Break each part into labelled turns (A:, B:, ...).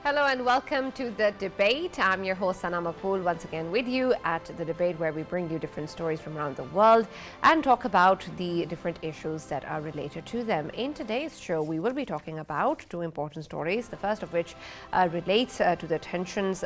A: Hello and welcome to the debate. I'm your host Sana Maqbool, once again with you at the debate where we bring you different stories from around the world and talk about the different issues that are related to them. In today's show, we will be talking about two important stories, the first of which relates to the tensions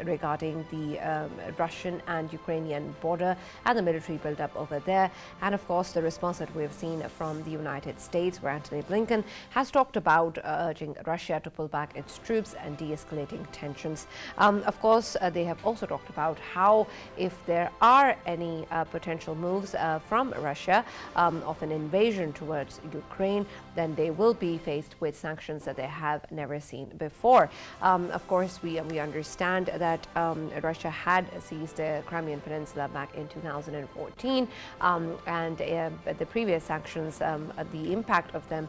A: regarding the Russian and Ukrainian border and the military buildup over there, and of course the response that we've seen from the United States, where Antony Blinken has talked about urging Russia to pull back its troops and de-escalating tensions. Of course, they have also talked about how, if there are any potential moves from Russia of an invasion towards Ukraine, then they will be faced with sanctions that they have never seen before. Of course, we understand that Russia had seized the Crimean Peninsula back in 2014, and the previous sanctions, the impact of them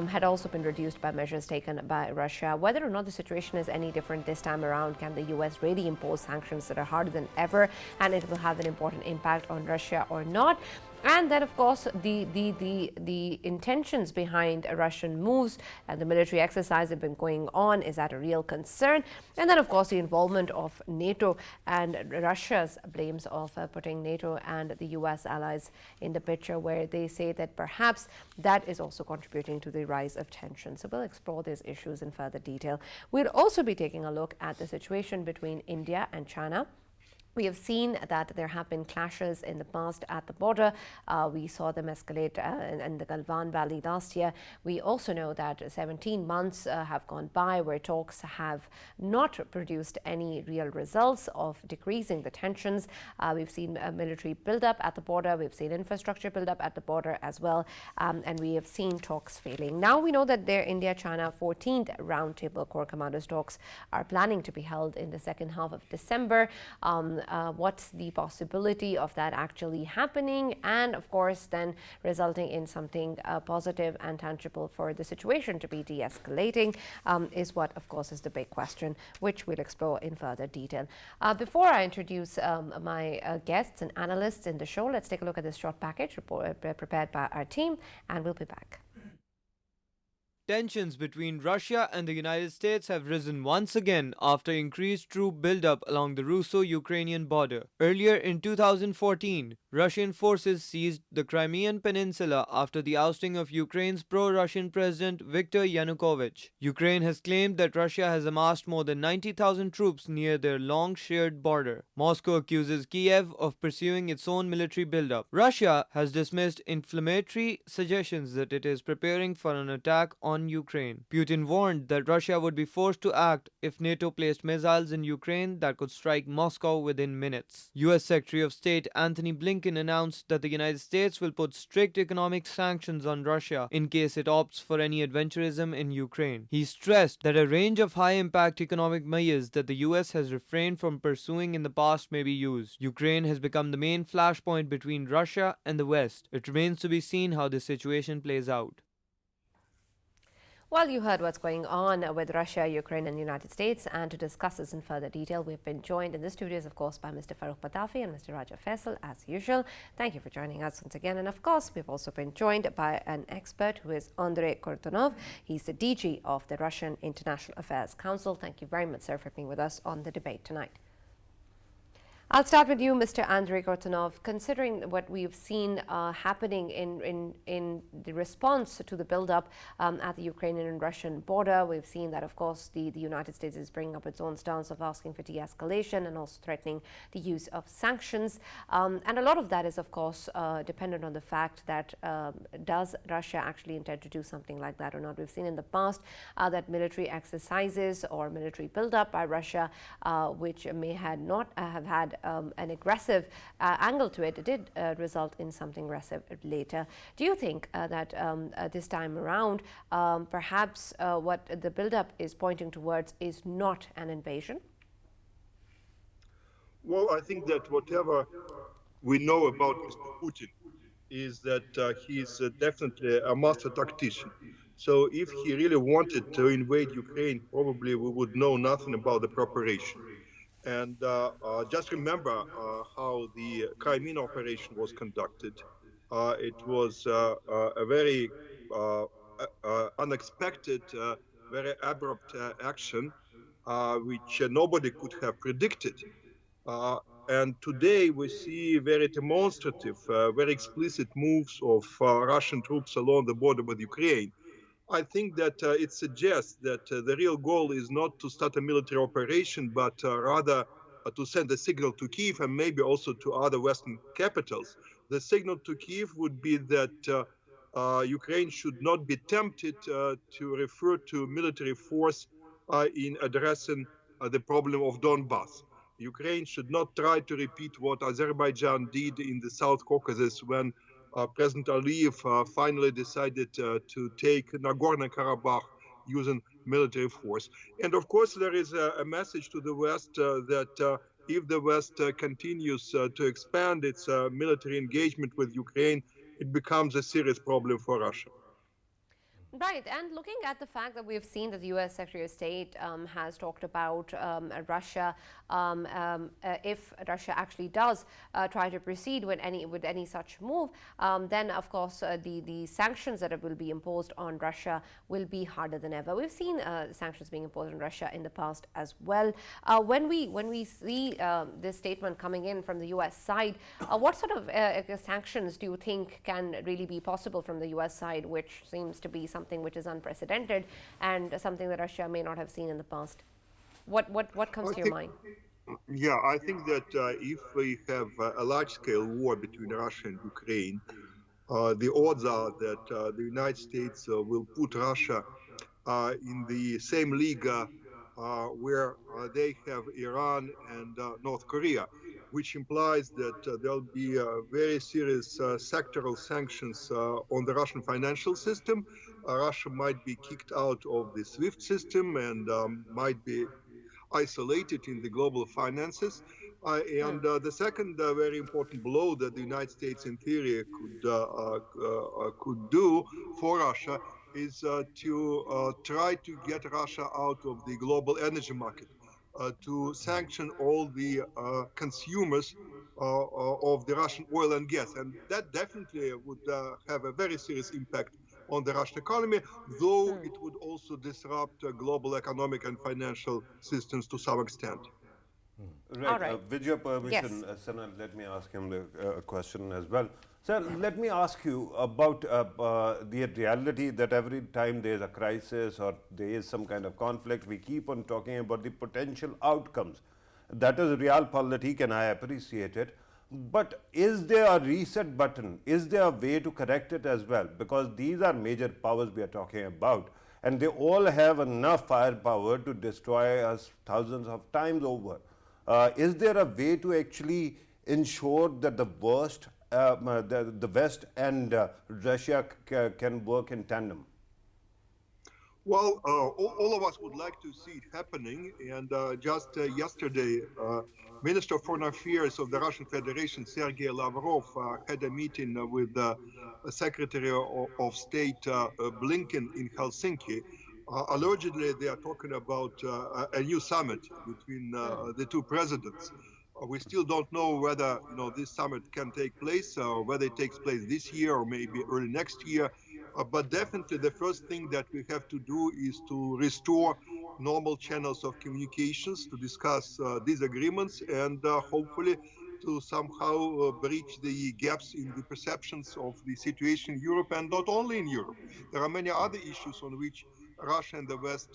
A: had also been reduced by measures taken by Russia. Whether or not the situation is any different this time around, can the US really impose sanctions that are harder than ever and it will have an important impact on Russia or not? And then, of course, the intentions behind Russian moves and the military exercise have been going on. Is that a real concern? And then, of course, the involvement of NATO and Russia's blames of putting NATO and the US allies in the picture, where they say that perhaps that is also contributing to the rise of tension. So we'll explore these issues in further detail. We'll also be taking a look at the situation between India and China. We have seen that there have been clashes in the past at the border. We saw them escalate in the Galwan Valley last year. We also know that 17 months have gone by where talks have not produced any real results of decreasing the tensions. We've seen a military buildup at the border. We've seen infrastructure buildup at the border as well. And we have seen talks failing. Now we know that their India-China 14th Roundtable Core Commanders talks are planning to be held in the second half of December. What's the possibility of that actually happening, and of course then resulting in something positive and tangible for the situation to be de-escalating, is what of course is the big question, which we'll explore in further detail. Before I introduce my guests and analysts in the show, let's take a look at this short package prepared by our team, and we'll be back.
B: Tensions between Russia and the United States have risen once again after increased troop buildup along the Russo-Ukrainian border. Earlier in 2014, Russian forces seized the Crimean Peninsula after the ousting of Ukraine's pro-Russian president Viktor Yanukovych. Ukraine has claimed that Russia has amassed more than 90,000 troops near their long shared border. Moscow accuses Kiev of pursuing its own military buildup. Russia has dismissed inflammatory suggestions that it is preparing for an attack on Ukraine. Putin warned that Russia would be forced to act if NATO placed missiles in Ukraine that could strike Moscow within minutes. US Secretary of State Antony Blinken announced that the United States will put strict economic sanctions on Russia in case it opts for any adventurism in Ukraine. He stressed that a range of high-impact economic measures that the US has refrained from pursuing in the past may be used. Ukraine has become the main flashpoint between Russia and the West. It remains to be seen how this situation plays out.
A: Well, you heard what's going on with Russia, Ukraine, and the United States, and to discuss this in further detail, we've been joined in the studios, of course, by Mr. Farrukh Pitafi and Mr. Raja Faisal, as usual. Thank you for joining us once again. And of course, we've also been joined by an expert who is Andrei Kortunov. He's the DG of the Russian International Affairs Council. Thank you very much, sir, for being with us on the debate tonight. I'll start with you, Mr. Andrei Kortunov. Considering what we've seen happening in the response to the buildup at the Ukrainian and Russian border, we've seen that, of course, the United States is bringing up its own stance of asking for de-escalation and also threatening the use of sanctions. And a lot of that is, of course, dependent on the fact that does Russia actually intend to do something like that or not? We've seen in the past that military exercises or military buildup by Russia, which may have had an aggressive angle to it, did result in something aggressive later. Do you think that this time around, perhaps what the buildup is pointing towards is not an invasion?
C: Well, I think that whatever we know about Mr. Putin is that he's definitely a master tactician. So if he really wanted to invade Ukraine, probably we would know nothing about the preparation. And just remember how the Crimean operation was conducted. It was a very unexpected, very abrupt action which nobody could have predicted. And today we see very demonstrative, very explicit moves of Russian troops along the border with Ukraine. I think that it suggests that the real goal is not to start a military operation, but rather to send a signal to Kiev and maybe also to other Western capitals. The signal to Kiev would be that Ukraine should not be tempted to refer to military force in addressing the problem of Donbass. Ukraine should not try to repeat what Azerbaijan did in the South Caucasus when President Aliyev finally decided to take Nagorno-Karabakh using military force. And of course, there is a message to the West that if the West continues to expand its military engagement with Ukraine, it becomes a serious problem for Russia.
A: Right, and looking at the fact that we've seen that the U.S. Secretary of State has talked about Russia, if Russia actually does try to proceed with any such move, then of course the sanctions that will be imposed on Russia will be harder than ever. We've seen sanctions being imposed on Russia in the past as well. When we see this statement coming in from the U.S. side, what sort of sanctions do you think can really be possible from the U.S. side, which seems to be something which is unprecedented and something that Russia may not have seen in the past? What comes to your mind?
C: Yeah, I think that if we have a large-scale war between Russia and Ukraine, the odds are that the United States will put Russia in the same league where they have Iran and North Korea, which implies that there'll be very serious sectoral sanctions on the Russian financial system. Russia might be kicked out of the SWIFT system and might be isolated in the global finances. And the second very important blow that the United States, in theory, could do for Russia is to try to get Russia out of the global energy market, to sanction all the consumers of the Russian oil and gas. And that definitely would have a very serious impact on the Russian economy, though it would also disrupt global economic and financial systems to some extent.
D: Right.
A: All right.
D: With your permission, Sana, let me ask him the question as well. Sir, let me ask you about the reality that every time there is a crisis or there is some kind of conflict, we keep on talking about the potential outcomes. That is realpolitik, and I appreciate it. But is there a reset button? Is there a way to correct it as well? Because these are major powers we are talking about, and they all have enough firepower to destroy us thousands of times over. Is there a way to actually ensure that the worst, the West and Russia can work in tandem?
C: Well, all of us would like to see it happening. And just yesterday, Minister of Foreign Affairs of the Russian Federation, Sergei Lavrov, had a meeting with Secretary of State Blinken in Helsinki. Allegedly, they are talking about a new summit between the two presidents. We still don't know whether this summit can take place, or whether it takes place this year or maybe early next year. But definitely the first thing that we have to do is to restore normal channels of communications to discuss these agreements and hopefully to somehow bridge the gaps in the perceptions of the situation in Europe, and not only in Europe. There are many other issues on which Russia and the West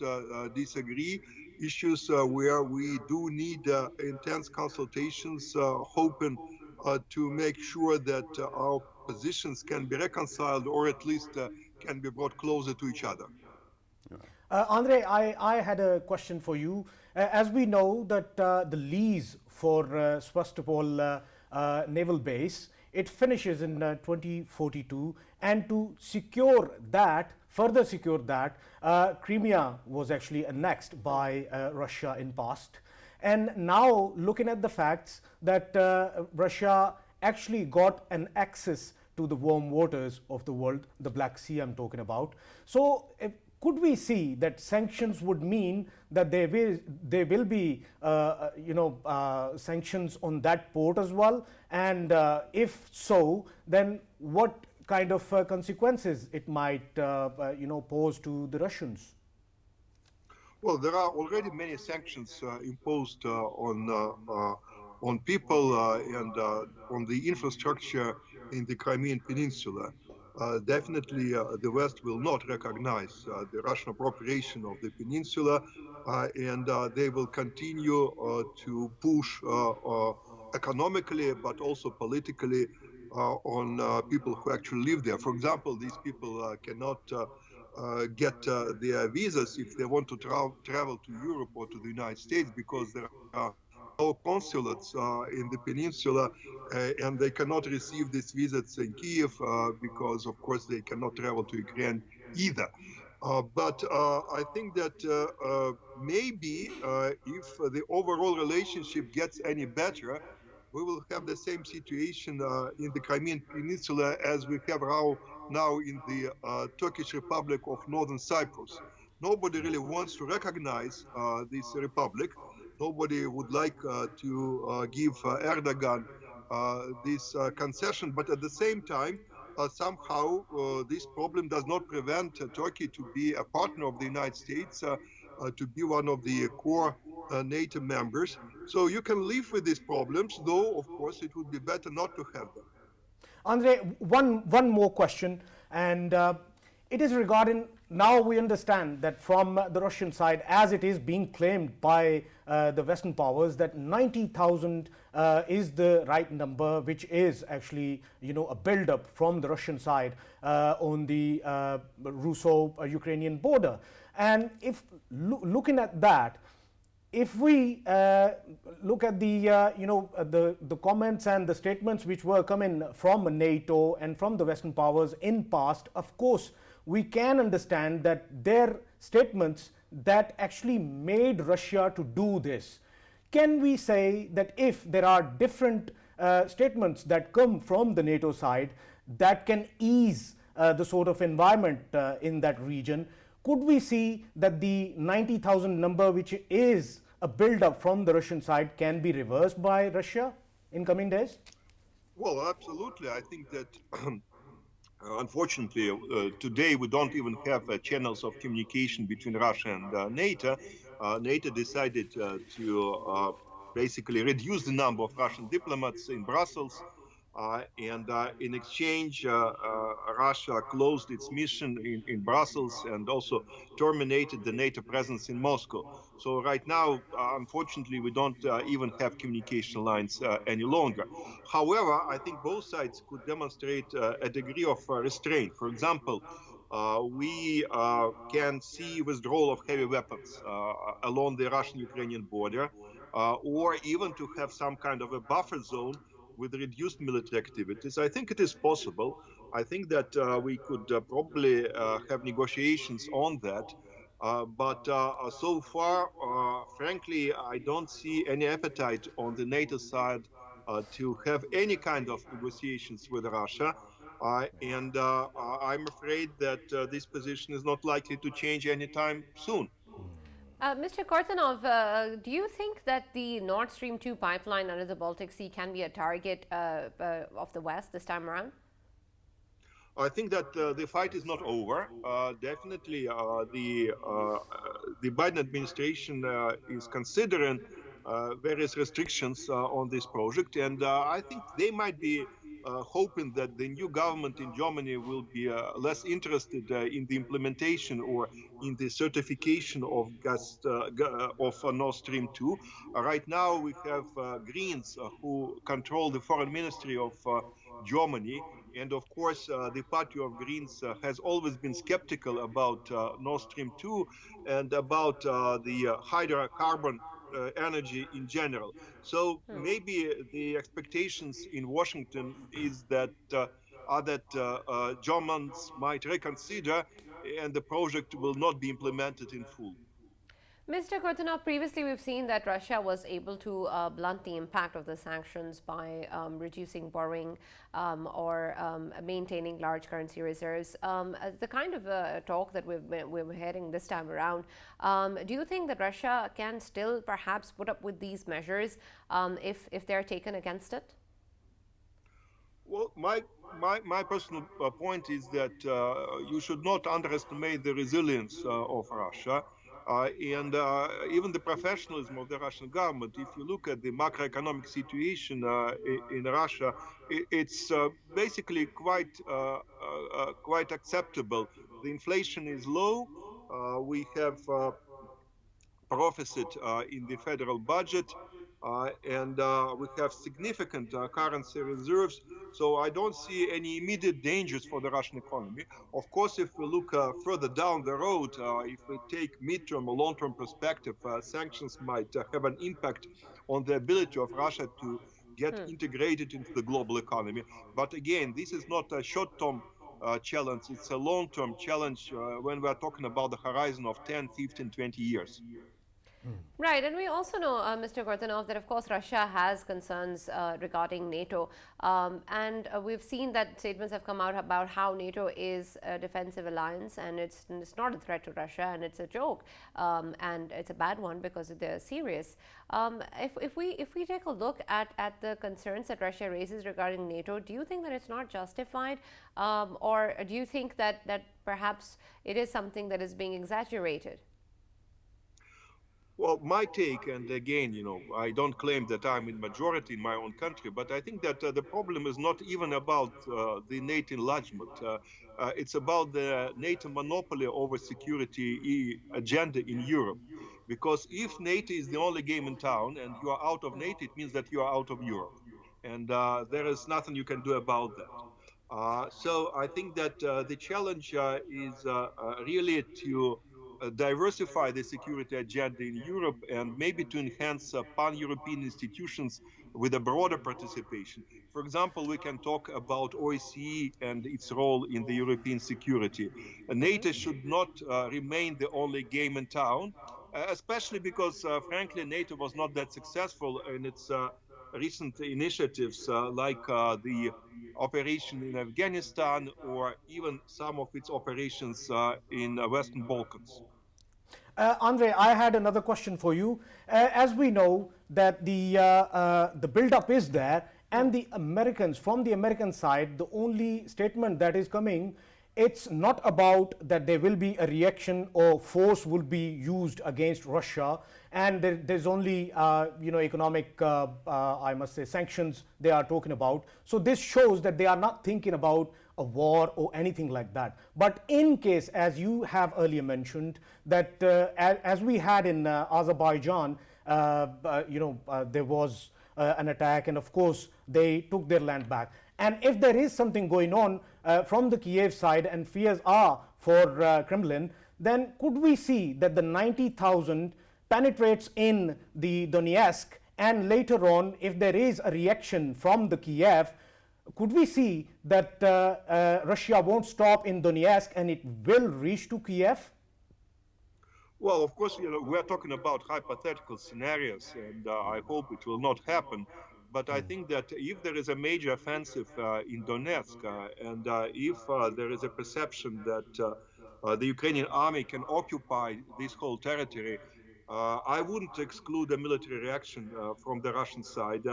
C: disagree, issues where we do need intense consultations, hoping to make sure that our positions can be reconciled, or at least can be brought closer to each other.
E: Andre, I had a question for you. As we know that the lease for Sevastopol naval base, it finishes in 2042, and to secure that, further secure that, Crimea was actually annexed by Russia in past. And now looking at the facts that Russia actually got an access to the warm waters of the world, the Black Sea I'm talking about. So could we see that sanctions would mean that there will be sanctions on that port as well? And if so, then what kind of consequences it might pose to the Russians?
C: Well, there are already many sanctions imposed on people and on the infrastructure in the Crimean Peninsula. Definitely, the West will not recognize the Russian appropriation of the peninsula, and they will continue to push economically, but also politically on people who actually live there. For example, these people cannot get their visas if they want to travel to Europe or to the United States because there are no consulates in the peninsula, and they cannot receive these visas in Kiev because, of course, they cannot travel to Ukraine either. But I think that maybe if the overall relationship gets any better, we will have the same situation in the Crimean Peninsula as we have now in the Turkish Republic of Northern Cyprus. Nobody really wants to recognize this republic. Nobody would like to give Erdogan this concession, but at the same time, somehow this problem does not prevent Turkey to be a partner of the United States, to be one of the core NATO members. So you can live with these problems, though, of course, it would be better not to have them.
E: Andre, one more question, and it is regarding, now we understand that from the Russian side, as it is being claimed by the Western powers, that 90,000 is the right number, which is actually, a build-up from the Russian side on the Russo-Ukrainian border. And if looking at that, if we look at the comments and the statements which were coming from NATO and from the Western powers in past, of course, we can understand that their statements that actually made Russia to do this. Can we say that if there are different statements that come from the NATO side that can ease the sort of environment in that region, could we see that the 90,000 number, which is a build-up from the Russian side, can be reversed by Russia in coming days?
C: Well, absolutely. I think that unfortunately, today we don't even have channels of communication between Russia and NATO. NATO decided to basically reduce the number of Russian diplomats in Brussels. And in exchange, Russia closed its mission in Brussels and also terminated the NATO presence in Moscow. So right now, unfortunately, we don't even have communication lines any longer. However, I think both sides could demonstrate a degree of restraint. For example, we can see withdrawal of heavy weapons along the Russian-Ukrainian border, or even to have some kind of a buffer zone with reduced military activities. I think it is possible. I think that we could probably have negotiations on that. But so far, frankly, I don't see any appetite on the NATO side to have any kind of negotiations with Russia. And I'm afraid that this position is not likely to change anytime soon.
A: Mr. Kortanov, do you think that the Nord Stream 2 pipeline under the Baltic Sea can be a target of the West this time around?
C: I think that the fight is not over. Definitely, the Biden administration is considering various restrictions on this project, and I think they might be hoping that the new government in Germany will be less interested in the implementation or in the certification of Nord Stream 2. Right now, we have Greens who control the foreign ministry of Germany. And of course, the party of Greens has always been skeptical about Nord Stream 2 and about the hydrocarbon energy in general. So maybe the expectations in Washington is that Germans might reconsider and the project will not be implemented in full.
A: Mr. Kortanov, previously we've seen that Russia was able to blunt the impact of the sanctions by reducing borrowing or maintaining large currency reserves. The kind of talk that we're hearing this time around, do you think that Russia can still perhaps put up with these measures if they're taken against it?
C: Well, my personal point is that you should not underestimate the resilience of Russia. and even the professionalism of the Russian government. If you look at the macroeconomic situation in Russia, it's basically quite acceptable. The inflation is low. We have profit in the federal budget, and we have significant currency reserves. So I don't see any immediate dangers for the Russian economy. Of course, if we look further down the road, if we take midterm or long-term perspective, sanctions might have an impact on the ability of Russia to get integrated into the global economy. But again, this is not a short-term challenge. It's a long-term challenge when we're talking about the horizon of 10, 15, 20 years.
A: Right, and we also know, Mr. Gortanov, that of course Russia has concerns regarding NATO, and we've seen that statements have come out about how NATO is a defensive alliance, and it's not a threat to Russia, and it's a joke, and it's a bad one because they're serious. If we take a look at the concerns that Russia raises regarding NATO, do you think that it's not justified, or do you think that perhaps it is something that is being exaggerated?
C: Well, my take, and again, I don't claim that I'm in majority in my own country, but I think that the problem is not even about the NATO enlargement. It's about the NATO monopoly over security agenda in Europe. Because if NATO is the only game in town and you are out of NATO, it means that you are out of Europe. And there is nothing you can do about that. So I think that the challenge is really to diversify the security agenda in Europe and maybe to enhance pan-European institutions with a broader participation. For example, we can talk about OSCE and its role in the European security. NATO should not remain the only game in town, especially because, frankly, NATO was not that successful in its recent initiatives like the operation in Afghanistan or even some of its operations in Western Balkans.
E: Andrei, I had another question for you. As we know that the build-up is there, and the Americans, from the American side, the only statement that is coming, it's not about that there will be a reaction or force will be used against Russia, and there's only economic, I must say, sanctions they are talking about. So this shows that they are not thinking about a war or anything like that. But in case, as you have earlier mentioned, that as we had in Azerbaijan, there was an attack, and of course they took their land back. And if there is something going on from the Kiev side and fears are for Kremlin, then could we see that the 90,000 penetrates in the Donetsk, and later on, if there is a reaction from the Kiev, could we see that Russia won't stop in Donetsk and it will reach to Kiev?
C: Well, of course, we're talking about hypothetical scenarios, and I hope it will not happen. But I think that if there is a major offensive in Donetsk, and if there is a perception that the Ukrainian army can occupy this whole territory, I wouldn't exclude a military reaction from the Russian side.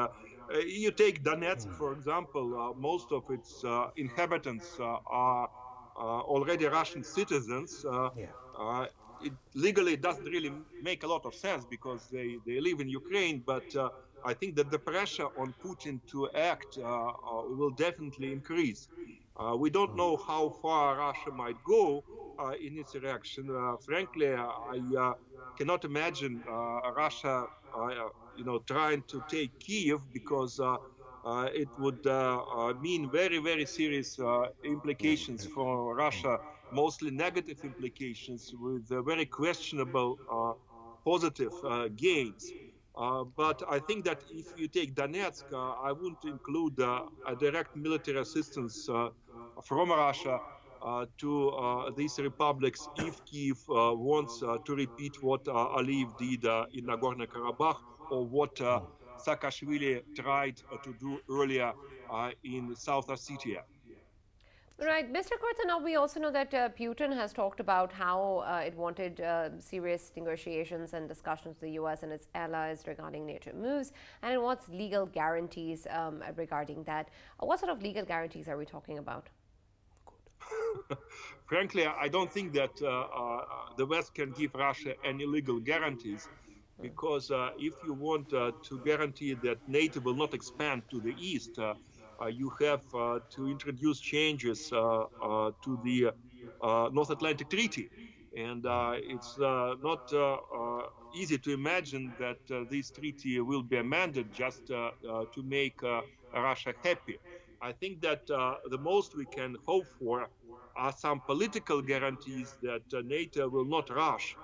C: You take Donetsk, for example, most of its inhabitants are already Russian citizens. It legally doesn't really make a lot of sense because they live in Ukraine, but I think that the pressure on Putin to act will definitely increase. We don't know how far Russia might go in its reaction. Frankly, I cannot imagine Russia, trying to take Kiev because it would mean very, very serious implications for Russia, mostly negative implications with very questionable positive gains. But I think that if you take Donetsk, I wouldn't include a direct military assistance from Russia to these republics if Kiev wants to repeat what Aliyev did in Nagorno-Karabakh or what Saakashvili tried to do earlier in South Ossetia.
A: Right. Mr. Kortanov, we also know that Putin has talked about how it wanted serious negotiations and discussions with the U.S. and its allies regarding NATO moves, and it wants legal guarantees regarding that. What sort of legal guarantees are we talking about?
C: Frankly, I don't think that the West can give Russia any legal guarantees, because if you want to guarantee that NATO will not expand to the east, you have to introduce changes to the North Atlantic Treaty. And it's not easy to imagine that this treaty will be amended just to make Russia happy. I think that the most we can hope for are some political guarantees that NATO will not rush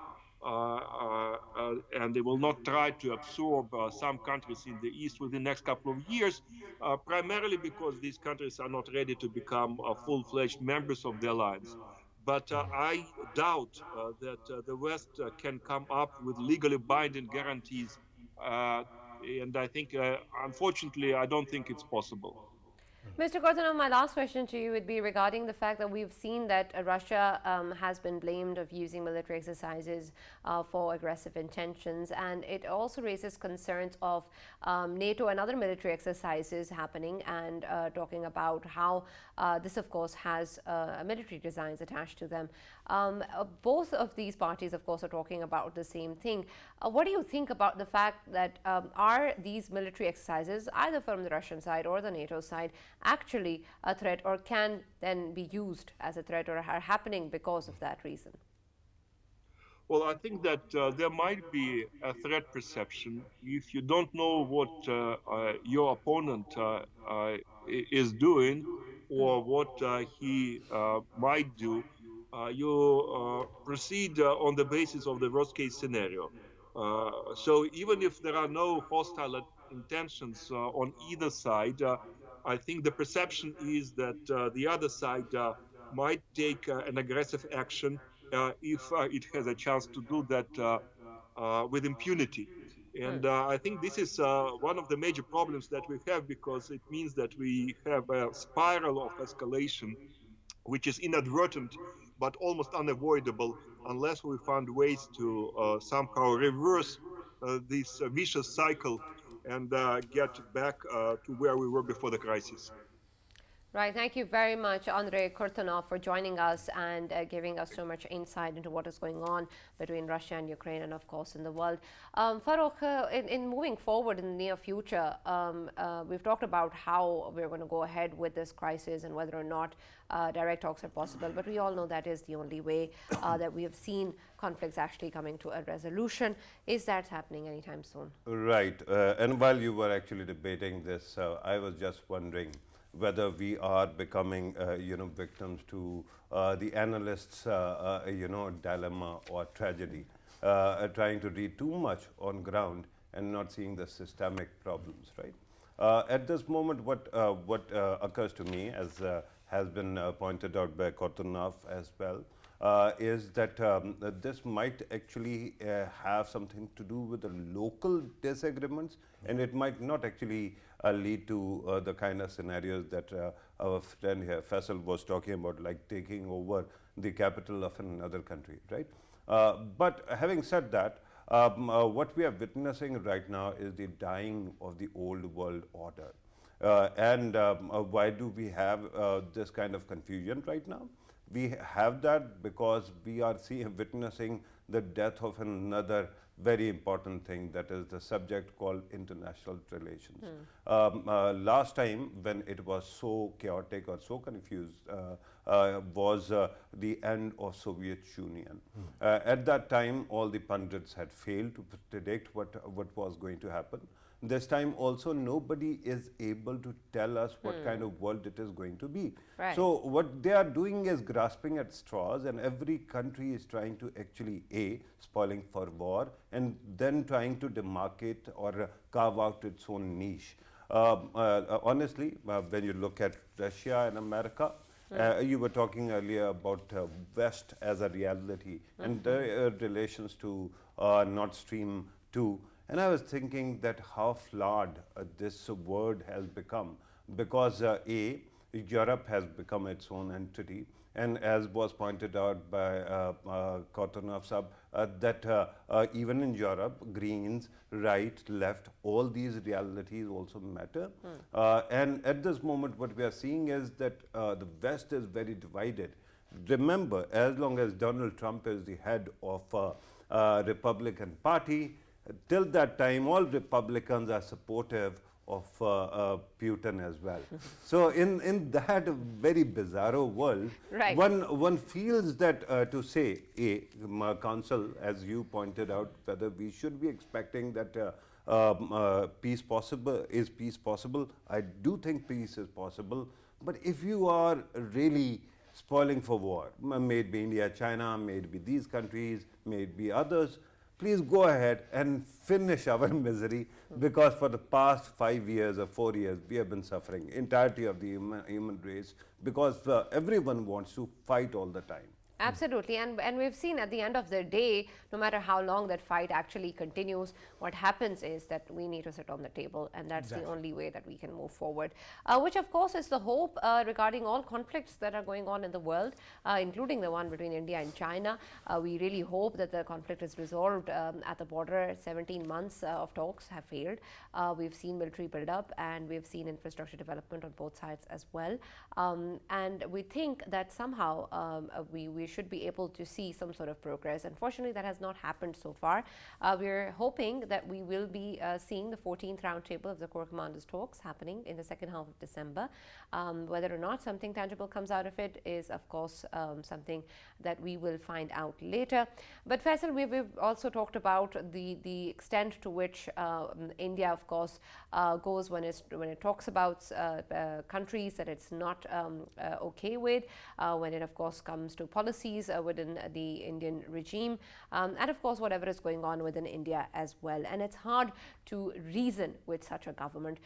C: and they will not try to absorb some countries in the east within the next couple of years, primarily because these countries are not ready to become full-fledged members of the alliance. But I doubt that the West can come up with legally binding guarantees. And I think, unfortunately, I don't think it's possible.
A: Mr. Kortanov, my last question to you would be regarding the fact that we've seen that Russia has been blamed of using military exercises for aggressive intentions, and it also raises concerns of NATO and other military exercises happening, and talking about how this, of course, has military designs attached to them. Both of these parties, of course, are talking about the same thing. What do you think about the fact that are these military exercises, either from the Russian side or the NATO side, actually a threat, or can then be used as a threat, or are happening because of that reason?
C: Well, I think that there might be a threat perception. If you don't know what your opponent is doing, or what he might do, you proceed on the basis of the worst case scenario. So even if there are no hostile intentions on either side, I think the perception is that the other side might take an aggressive action if it has a chance to do that with impunity. And I think this is one of the major problems that we have, because it means that we have a spiral of escalation, which is inadvertent but almost unavoidable unless we find ways to somehow reverse this vicious cycle and get back to where we were before the crisis.
A: Right. Thank you very much, Andrei Kurtanov, for joining us and giving us so much insight into what is going on between Russia and Ukraine, and of course in the world. Farrukh, in moving forward in the near future, we've talked about how we're going to go ahead with this crisis and whether or not direct talks are possible, but we all know that is the only way that we have seen conflicts actually coming to a resolution. Is that happening anytime soon?
D: Right. And while you were actually debating this, I was just wondering whether we are becoming, victims to the analyst's, dilemma or tragedy, trying to read too much on ground and not seeing the systemic problems, right? At this moment, what occurs to me, as has been pointed out by Kortunov as well, is that this might actually have something to do with the local disagreements, and it might not actually lead to the kind of scenarios that our friend here, Faisal, was talking about, like taking over the capital of another country, right? But having said that, what we are witnessing right now is the dying of the old world order. And why do we have this kind of confusion right now? We have that because we are witnessing the death of another very important thing, that is the subject called international relations. Last time when it was so chaotic or so confused was the end of Soviet Union. At that time, all the pundits had failed to predict what was going to happen. This time also nobody is able to tell us what kind of world it is going to be.
A: Right.
D: So what they are doing is grasping at straws, and every country is trying to actually spoiling for war, and then trying to demarcate or carve out its own niche. Honestly, when you look at Russia and America, you were talking earlier about West as a reality and the relations to Nord Stream 2. And I was thinking that how flawed this word has become, because Europe has become its own entity, and as was pointed out by Kortunov Sab, that even in Europe, Greens, right, left, all these realities also matter. And at this moment, what we are seeing is that the West is very divided remember, as long as Donald Trump is the head of Republican Party, till that time, all Republicans are supportive of Putin as well. So in that very bizarro world,
A: Right.
D: one feels that to say, Council, as you pointed out, whether we should be expecting that peace possible. I do think peace is possible, but if you are really spoiling for war, may it be India, China, may it be these countries, may it be others, please go ahead and finish our misery, because for the past 5 years or 4 years, we have been suffering, entirety of the human race, because everyone wants to fight all the time.
A: Absolutely, and we've seen at the end of the day, no matter how long that fight actually continues, what happens is that we need to sit on the table, and that's the only way that we can move forward, which of course is the hope regarding all conflicts that are going on in the world, including the one between India and China. We really hope that the conflict is resolved at the border. 17 months of talks have failed. We've seen military buildup, and we've seen infrastructure development on both sides as well, and we think that somehow we should be able to see some sort of progress. Unfortunately, that has not happened so far. We're hoping that we will be seeing the 14th roundtable of the Corps Commanders talks happening in the second half of December. Whether or not something tangible comes out of it is, of course, something that we will find out later. But Faisal, we've also talked about the extent to which India, of course, goes when it talks about countries that it's not okay with, when it, of course, comes to policies within the Indian regime, and of course whatever is going on within India as well. And it's hard to reason with such a government.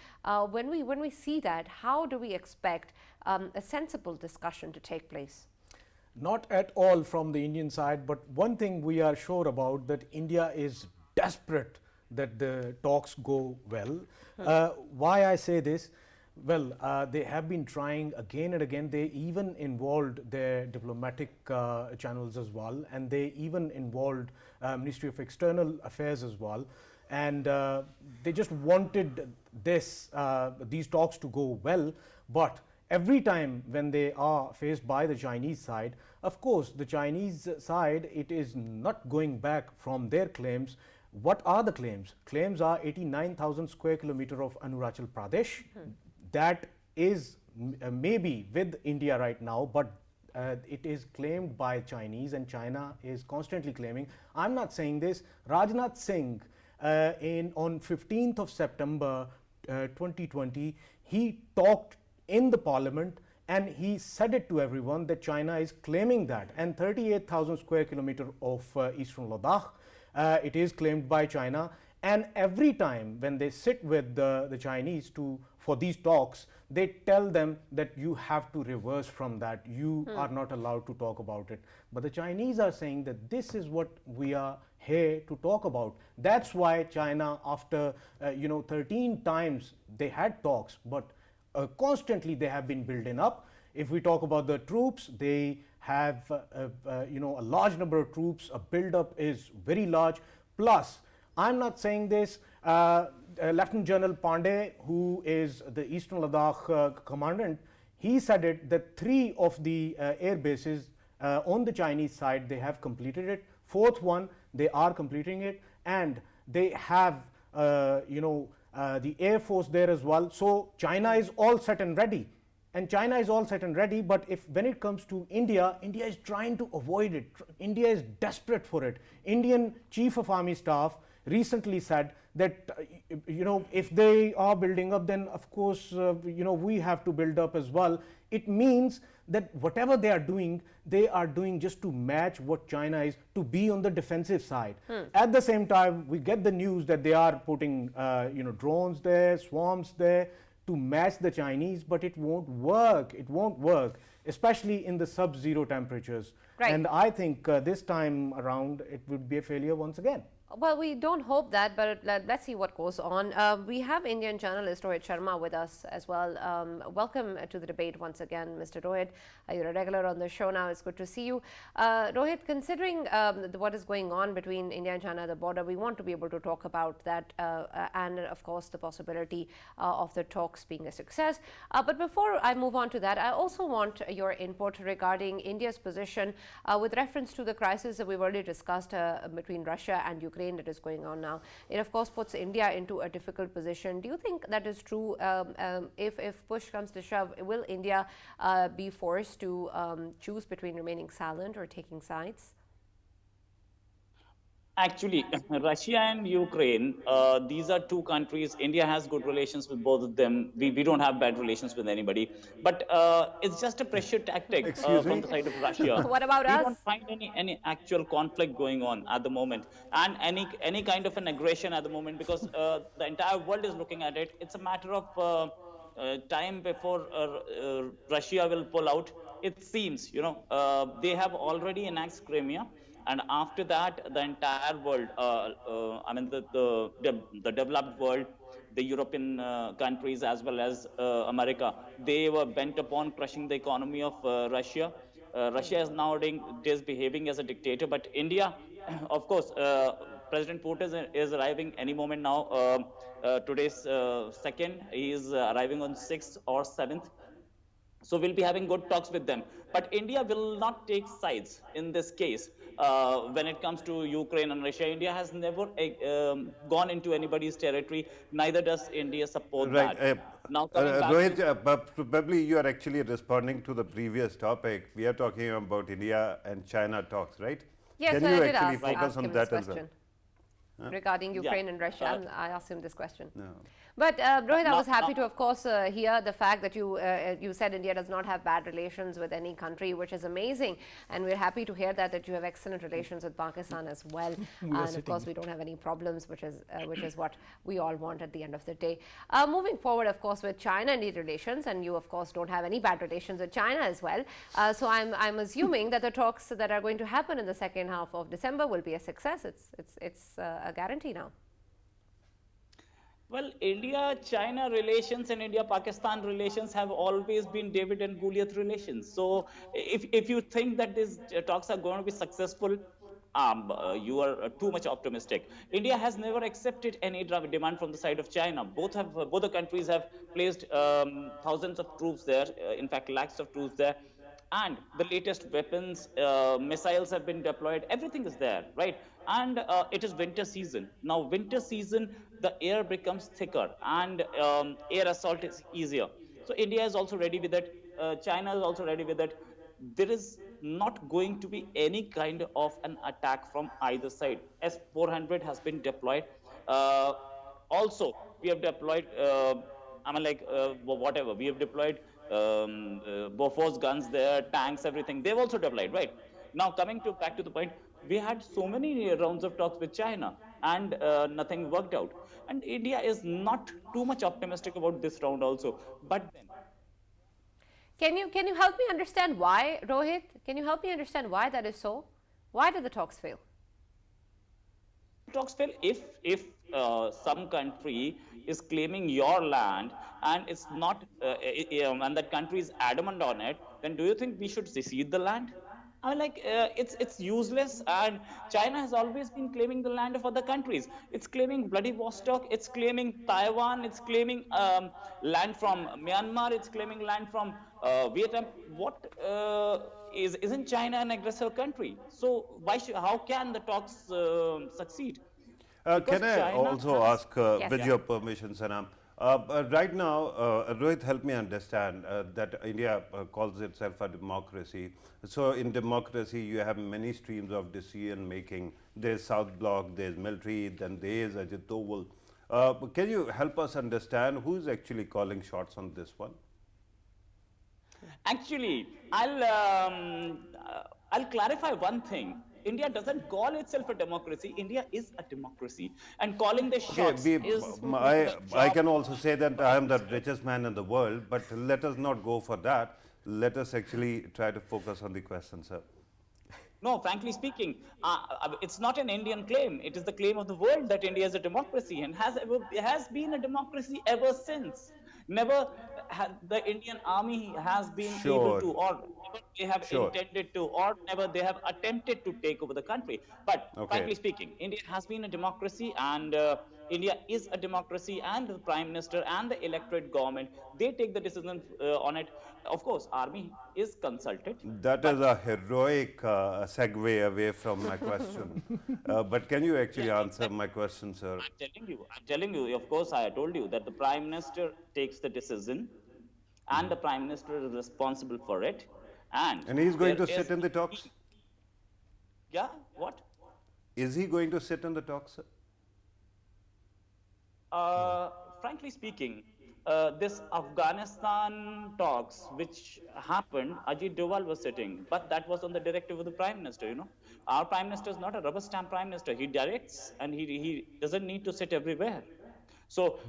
A: When we see that, how do we expect a sensible discussion to take place?
E: Not at all from the Indian side, but one thing we are sure about, that India is desperate that the talks go well. Why I say this? Well, they have been trying again and again. They even involved their diplomatic channels as well, and they even involved Ministry of External Affairs as well. And they just wanted these talks to go well. But every time when they are faced by the Chinese side, of course, the Chinese side, it is not going back from their claims. What are the claims? Claims are 89,000 square kilometer of Arunachal Pradesh. That is maybe with India right now, but it is claimed by Chinese, and China is constantly claiming. I'm not saying this. Rajnath Singh, on 15th of September 2020, he talked in the parliament, and he said it to everyone that China is claiming that. And 38,000 square kilometer of eastern Ladakh, it is claimed by China. And every time when they sit with the Chinese for these talks, they tell them that you have to reverse from that. You are not allowed to talk about it. But the Chinese are saying that this is what we are here to talk about. That's why China, after 13 times they had talks, but constantly they have been building up. If we talk about the troops, they have a large number of troops. A build-up is very large. Plus, I'm not saying this, Lieutenant General Pandey, who is the Eastern Ladakh commandant, he said it that 3 of the air bases on the Chinese side, they have completed it. 4th one, they are completing it, and they have the Air Force there as well. So China is all set and ready. And China is all set and ready, but when it comes to India, India is trying to avoid it. India is desperate for it. Indian Chief of Army Staff recently said that if they are building up, then of course we have to build up as well. It means that whatever they are doing just to match what China is, to be on the defensive side. At the same time, we get the news that they are putting drones there, swarms there, to match the Chinese, but it won't work. It won't work, especially in the sub-zero temperatures.
A: Right.
E: And I think this time around, it would be a failure once again.
A: Well, we don't hope that, but let's see what goes on. We have Indian journalist Rohit Sharma with us as well. Welcome to the debate once again, Mr. Rohit. You're a regular on the show now. It's good to see you. Rohit, considering what is going on between India and China at the border, we want to be able to talk about that and, of course, the possibility of the talks being a success. But before I move on to that, I also want your input regarding India's position with reference to the crisis that we've already discussed between Russia and Ukraine that is going on now. It of course puts India into a difficult position. Do you think that is true? If push comes to shove, will India be forced to choose between remaining silent or taking sides?
F: Actually, Russia and Ukraine, these are two countries. India has good relations with both of them. We don't have bad relations with anybody. But it's just a pressure tactic from the side of Russia.
A: What about us?
F: We don't find any actual conflict going on at the moment. And any kind of an aggression at the moment, because the entire world is looking at it. It's a matter of time before Russia will pull out. It seems, they have already annexed Crimea. And after that, the entire world, I mean, the developed world, the European countries as well as America, they were bent upon crushing the economy of Russia. Russia is nowadays behaving as a dictator, but India, of course, President Putin is arriving any moment now. Today's second, he is arriving on 6th or 7th. So we'll be having good talks with them. But India will not take sides in this case. When it comes to Ukraine and Russia, India has never gone into anybody's territory. Neither does India support that. Now,
D: Rohit, probably you are actually responding to the previous topic. We are talking about India and China talks, right?
A: Yes,
D: Can
A: I
D: you
A: did
D: actually
A: ask
D: focus on
A: him
D: that
A: this
D: as well?
A: question regarding Ukraine and Russia. I asked him this question.
D: No.
A: But Rohit, I was happy to, of course, hear the fact that you said India does not have bad relations with any country, which is amazing. And we're happy to hear that you have excellent relations with Pakistan as well. And of course, we don't have any problems, which is what we all want at the end of the day. Moving forward, of course, with China and relations, and you, of course, don't have any bad relations with China as well. So I'm assuming that the talks that are going to happen in the second half of December will be a success. It's a guarantee now.
F: Well, India-China relations and India-Pakistan relations have always been David and Goliath relations. So if you think that these talks are going to be successful, you are too much optimistic. India has never accepted any demand from the side of China. Both the countries have placed thousands of troops there, in fact, lakhs of troops there. And the latest weapons, missiles have been deployed. Everything is there, right? And it is winter season. Now, winter season, the air becomes thicker and air assault is easier. So India is also ready with it. China is also ready with it. There is not going to be any kind of an attack from either side. S-400 has been deployed. Also, we have deployed, whatever. We have deployed Bofors guns there, tanks, everything. They've also deployed, right? Now, back to the point, we had so many rounds of talks with China and nothing worked out. And India is not too much optimistic about this round also. But then,
A: can you help me understand why, Rohit? Can you help me understand why that is so? Why did the talks fail?
F: Talks fail if some country is claiming your land and it's not, and that country is adamant on it, then do you think we should cede the land? I mean, it's useless, and China has always been claiming the land of other countries. It's claiming Vladivostok, it's claiming Taiwan, it's claiming land from Myanmar, it's claiming land from Vietnam. Isn't China an aggressor country? So how can the talks succeed?
D: Can I also ask, with your permission, Sanam? Right now, Rohit, help me understand that India calls itself a democracy. So in democracy, you have many streams of decision making. There's South Bloc, there's military, then there's Ajit Doval. Can you help us understand who is actually calling shots on this one?
F: Actually, I'll clarify one thing. India doesn't call itself a democracy. India is a democracy, and calling the shots is.
D: I can also say that I am the richest man in the world, but let us not go for that. Let us actually try to focus on the question, sir.
F: No, frankly speaking, it's not an Indian claim. It is the claim of the world that India is a democracy and has been a democracy ever since. Never the Indian army has been able
D: Sure,
F: to, or never they have
D: sure.
F: intended to, or never they have attempted to take over the country. But
D: Okay.
F: frankly speaking, India has been a democracy, and India is a democracy, and the prime minister and the electorate government, they take the decision on it. Of course, army is consulted,
D: That is
F: but
D: a heroic segue away from my question. But can you actually
F: yeah,
D: answer my question, sir?
F: I'm telling you, of course, I told you that the Prime Minister takes the decision and the Prime Minister is responsible for it. And
D: And he's going
F: there
D: to
F: is,
D: sit in the talks?
F: yeah, what?
D: Is he going to sit in the talks, sir?
F: Frankly speaking, this Afghanistan talks which happened, Ajit Doval was sitting, but that was on the directive of the Prime Minister, you know. Our Prime Minister is not a rubber stamp Prime Minister. He directs and he doesn't need to sit everywhere. So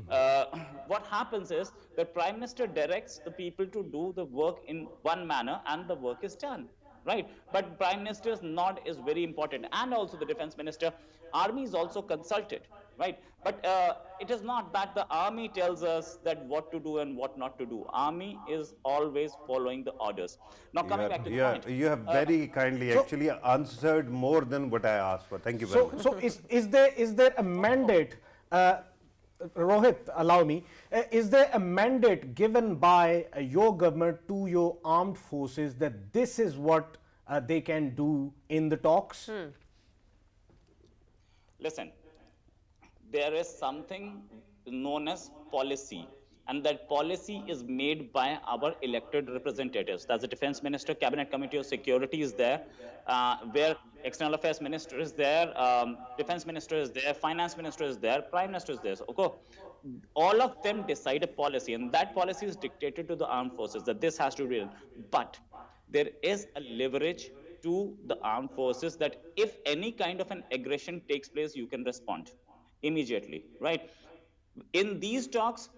F: what happens is the Prime Minister directs the people to do the work in one manner and the work is done. Right, but Prime Minister's nod is very important, and also the Defense Minister. Army is also consulted, right? But it is not that the army tells us that what to do and what not to do. Army is always following the orders. Now, coming back to the point,
D: You have very kindly
E: So-
D: actually answered more than what I asked for. Thank you very
E: So,
D: much.
E: so is there a mandate, Rohit, allow me, is there a mandate given by your government to your armed forces that this is what they can do in the talks?
F: listen, there is something known as policy, and that policy is made by our elected representatives. That's the Defense Minister, Cabinet Committee of Security is there, where External Affairs Minister is there, Defense Minister is there, Finance Minister is there, Prime Minister is there. So, okay, all of them decide a policy, and that policy is dictated to the armed forces that this has to be done. But there is a leverage to the armed forces that if any kind of an aggression takes place, you can respond immediately, right? In these talks,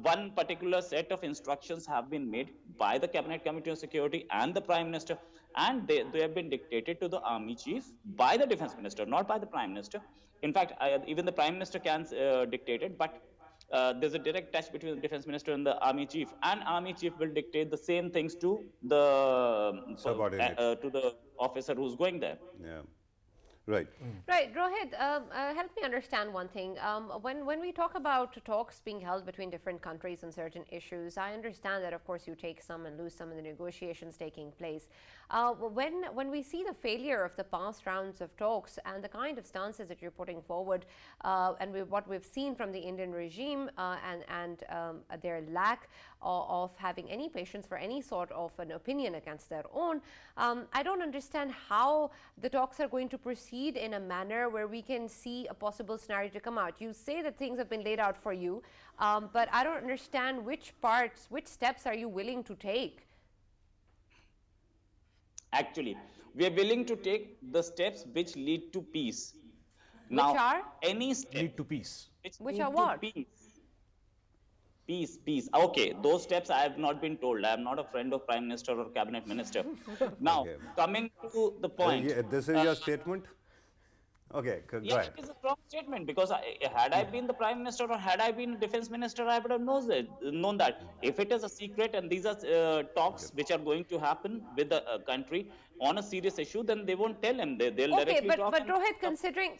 F: one particular set of instructions have been made by the Cabinet Committee on Security and the Prime Minister, and they have been dictated to the Army Chief by the Defense Minister, not by the Prime Minister. In fact, even the Prime Minister can dictate it, but there's a direct touch between the Defense Minister and the Army Chief, and Army Chief will dictate the same things to
D: Subordinates.
F: to the officer who's going there.
D: Yeah. Right.
A: Right, Rohit, help me understand one thing. When we talk about talks being held between different countries on certain issues, I understand that, of course, you take some and lose some in the negotiations taking place. When we see the failure of the past rounds of talks and the kind of stances that you're putting forward, and what we've seen from the Indian regime and their lack of having any patience for any sort of an opinion against their own, I don't understand how the talks are going to proceed in a manner where we can see a possible scenario to come out. You say that things have been laid out for you, but I don't understand which steps are you willing to take?
F: Actually, we are willing to take the steps which lead to peace.
A: Which
F: Now,
A: are?
F: any step
E: Lead to peace.
A: Which
F: lead
A: are
F: to
A: what?
F: Peace. Okay, those steps I have not been told. I am not a friend of Prime Minister or Cabinet Minister. Now,
D: Okay.
F: coming to the point.
D: This is your statement? Okay, go
F: Yeah,
D: ahead.
F: it is a strong statement because had I been the Prime Minister or had I been Defense Minister, I would have known that. If it is a secret and these are talks which are going to happen with the country on a serious issue, then they won't tell him. They'll
A: Okay,
F: directly
A: but
F: talk.
A: Rohit,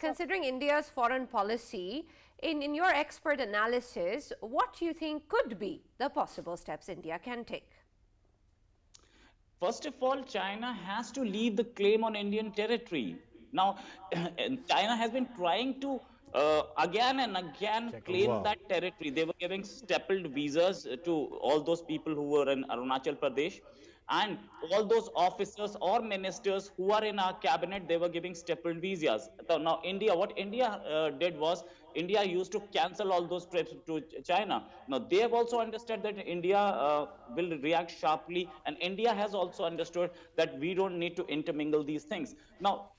A: considering India's foreign policy, in your expert analysis, what do you think could be the possible steps India can take?
F: First of all, China has to leave the claim on Indian territory. Now, China has been trying to again and again claim that territory. They were giving stapled visas to all those people who were in Arunachal Pradesh, and all those officers or ministers who are in our cabinet, they were giving stapled visas. So now, what India did was, India used to cancel all those trips to China. Now, they have also understood that India will react sharply, and India has also understood that we don't need to intermingle these things. Now,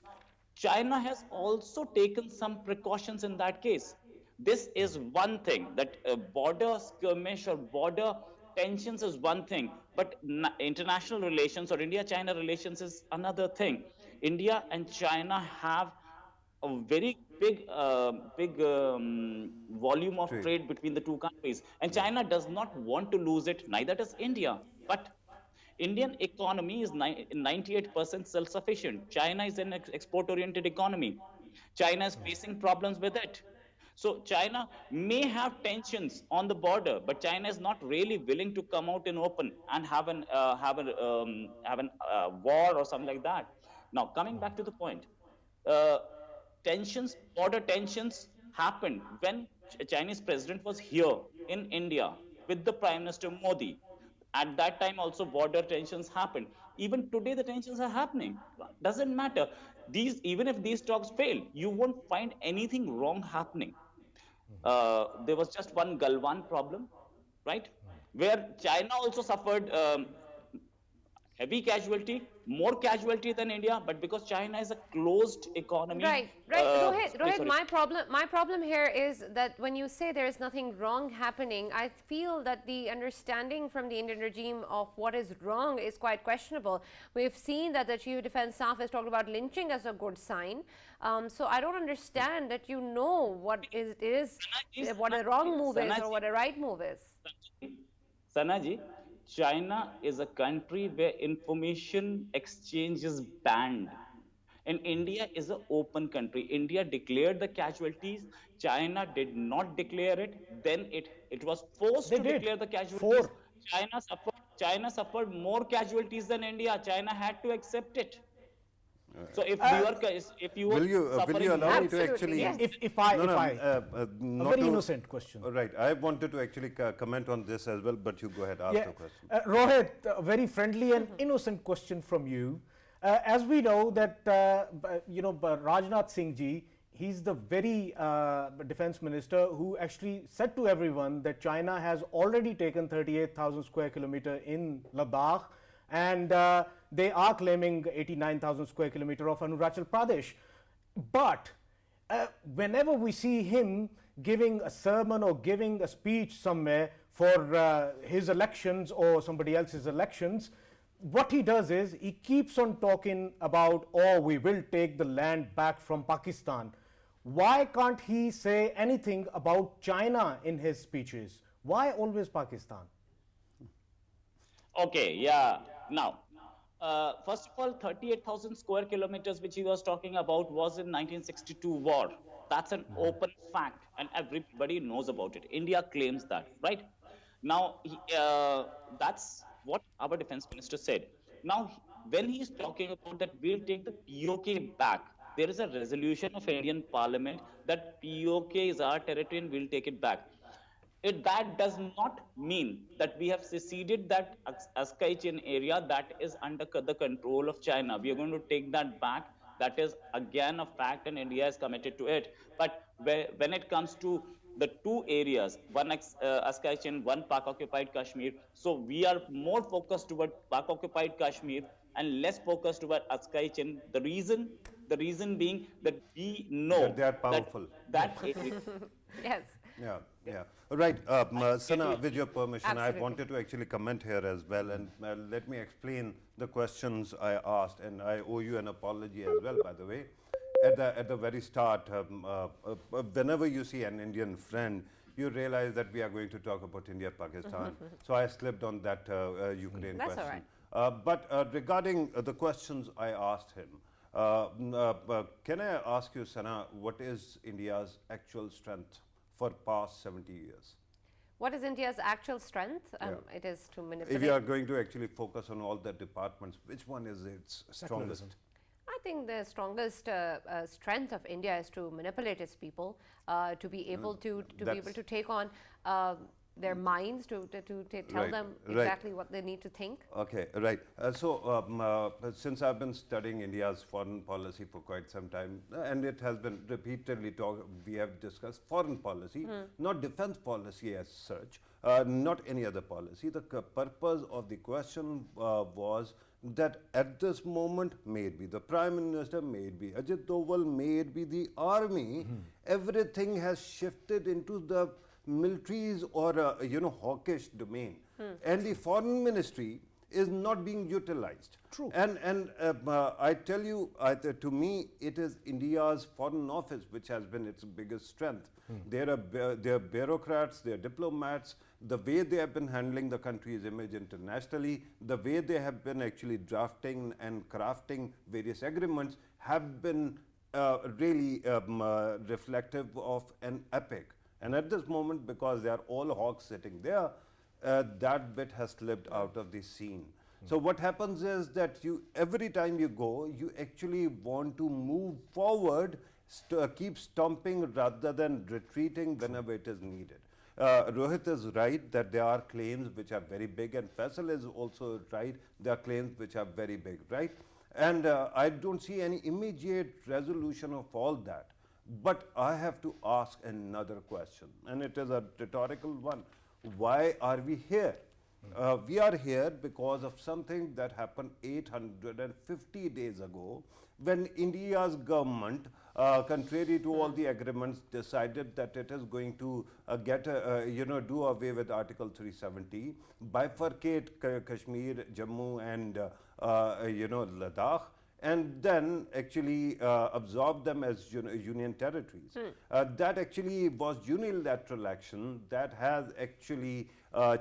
F: China has also taken some precautions in that case. This is one thing, that border skirmish or border tensions is one thing, but international relations or India-China relations is another thing. India and China have a very big volume of
D: Trade.
F: trade between the two countries, and China does not want to lose it. Neither does India. But Indian economy is 98% self-sufficient. China is an export-oriented economy. China is facing problems with it. So China may have tensions on the border, but China is not really willing to come out in open and have an war or something like that. Now, coming back to the point, uh, border tensions happened when Chinese president was here in India with the Prime Minister Modi. At that time, also border tensions happened. Even today, the tensions are happening. Doesn't matter. Even if these talks fail, you won't find anything wrong happening. There was just one Galwan problem, right? Where China also suffered heavy casualty, more casualty than India, but because China is a closed economy.
A: Right. Rohit, my problem here is that when you say there is nothing wrong happening, I feel that the understanding from the Indian regime of what is wrong is quite questionable. We've seen that the Chief of Defence Staff has talked about lynching as a good sign. So I don't understand that you know what what a wrong move is or what a right move is.
F: Sanaji, China is a country where information exchange is banned. And India is an open country. India declared the casualties. China did not declare it. Then it was forced to declare the casualties. China suffered more casualties than India. China had to accept it. So if you
D: will you allow me to
A: Absolutely,
D: actually
A: yes.
E: A very innocent question.
D: Right, I wanted to actually comment on this as well, but you go ahead, ask the question.
E: Rohit, a very friendly and innocent question from you. As we know that Rajnath Singh ji, he's the very defense minister who actually said to everyone that China has already taken 38,000 square kilometer in Ladakh, and they are claiming 89,000 square kilometer of Arunachal Pradesh. But whenever we see him giving a sermon or giving a speech somewhere for his elections or somebody else's elections, what he does is he keeps on talking about, oh, we will take the land back from Pakistan. Why can't he say anything about China in his speeches? Why always Pakistan?
F: Okay, yeah. Now, first of all, 38,000 square kilometers, which he was talking about, was in 1962 war. That's an open fact, and everybody knows about it. India claims that, right? Now, that's what our defense minister said. Now, when he's talking about that we'll take the POK back, there is a resolution of Indian Parliament that POK is our territory and we'll take it back. That does not mean that we have seceded that Askai Chin area that is under the control of China. We are going to take that back. That is again a fact, and India is committed to it. But when it comes to the two areas, one Askai Chin, one Pak-occupied Kashmir, so we are more focused toward Pak-occupied Kashmir and less focused toward Askai Chin. The reason being that we know
D: that they are powerful.
F: That area,
A: Yes.
D: Yeah. Right, Sana, with your permission,
A: Absolutely.
D: I wanted to actually comment here as well, and let me explain the questions I asked, and I owe you an apology as well, by the way. At the very start, whenever you see an Indian friend, you realize that we are going to talk about India-Pakistan. So I slipped on that Ukraine
A: That's
D: question.
A: all right.
D: But regarding the questions I asked him, can I ask you, Sana, what is India's actual strength for past 70 years?
A: What is India's actual strength? It is to manipulate.
D: If you are going to actually focus on all the departments, which one is its strongest?
A: I think the strongest strength of India is to manipulate its people, to be able to take on their minds, to tell them exactly what they need to think.
D: Okay, right. Since I've been studying India's foreign policy for quite some time, and it has been repeatedly we have discussed foreign policy, not defense policy as such, not any other policy. The purpose of the question was that at this moment, may it be the Prime Minister, may it be Ajit Doval, may it be the army, everything has shifted into the military's or hawkish domain, and the foreign ministry is not being utilized.
E: True.
D: And I tell you, to me, it is India's foreign office which has been its biggest strength. There are bureaucrats, there are diplomats, the way they have been handling the country's image internationally, the way they have been actually drafting and crafting various agreements have been really reflective of an epic. And at this moment, because they are all hawks sitting there, that bit has slipped out of the scene. So what happens is that every time you go, you actually want to move forward, keep stomping rather than retreating whenever it is needed. Rohit is right that there are claims which are very big, and Faisal is also right, there are claims which are very big, right? And I don't see any immediate resolution of all that. But I have to ask another question, and it is a rhetorical one. Why are we here? We are here because of something that happened 850 days ago, when India's government, contrary to all the agreements, decided that it is going to do away with Article 370, bifurcate Kashmir, Jammu and Ladakh, and then actually absorb them as union territories. That actually was unilateral action that has actually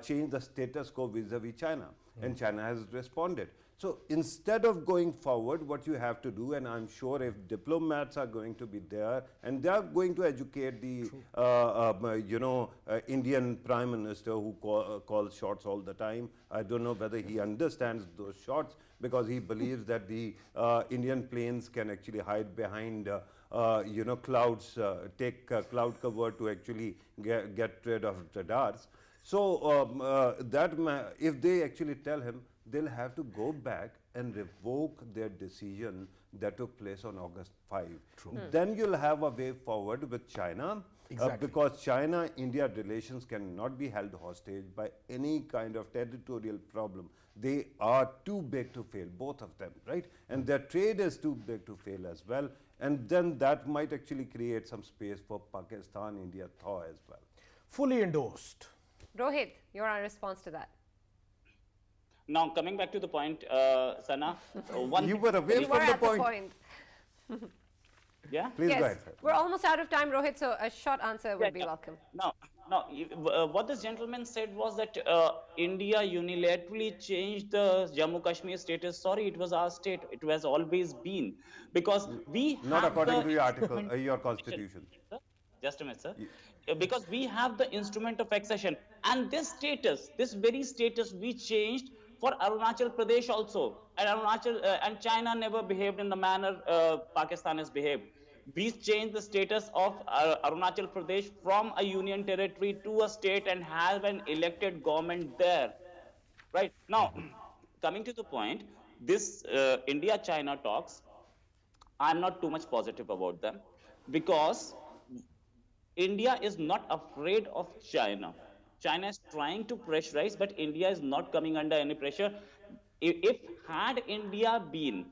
D: changed the status quo vis-a-vis China, and China has responded. So instead of going forward, what you have to do, and I'm sure if diplomats are going to be there and they are going to educate the Indian Prime Minister who calls shots all the time. I don't know whether he understands those shots, because he believes that the Indian planes can actually hide behind clouds, take cloud cover to actually get rid of radars. So if they actually tell him, they'll have to go back and revoke their decision that took place on August 5. Then you'll have a way forward with China, because China-India relations cannot be held hostage by any kind of territorial problem. They are too big to fail, both of them, right? And their trade is too big to fail as well. And then that might actually create some space for Pakistan-India thaw as well.
E: Fully endorsed.
A: Rohit, your response to that?
F: Now, coming back to the point, Sana.
D: You were away from the point.
F: Yeah?
D: Please
A: yes.
D: go ahead.
A: We're almost out of time, Rohit, so a short answer would be welcome.
F: No, what this gentleman said was that India unilaterally changed the Jammu Kashmir status. Sorry, it was our state. It has always been. Because we
D: Not
F: have
D: according to your
F: instrument-
D: article, your constitution.
F: Just a minute, sir. Because we have the instrument of accession. And this status, this very status, we changed for Arunachal Pradesh also. And China never behaved in the manner Pakistan has behaved. We changed the status of Arunachal Pradesh from a union territory to a state and have an elected government there. Right? Now, coming to the point, this India-China talks, I'm not too much positive about them, because India is not afraid of China. China is trying to pressurize, but India is not coming under any pressure. If had India been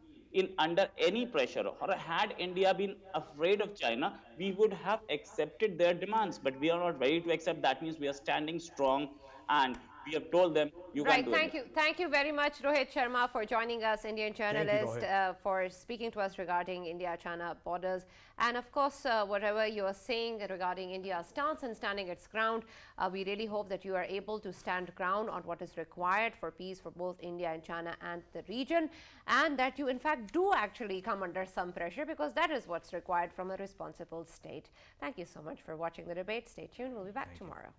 F: under any pressure, or had India been afraid of China, we would have accepted their demands. But we are not ready to accept. That means we are standing strong, and we have told them, you can't do it.
A: Thank you very much, Rohit Sharma, for joining us, Indian journalist, for speaking to us regarding India-China borders. And of course, whatever you are saying regarding India's stance and standing its ground, we really hope that you are able to stand ground on what is required for peace for both India and China and the region, and that you in fact do actually come under some pressure, because that is what's required from a responsible state. Thank you so much for watching the debate. Stay tuned. We'll be back tomorrow.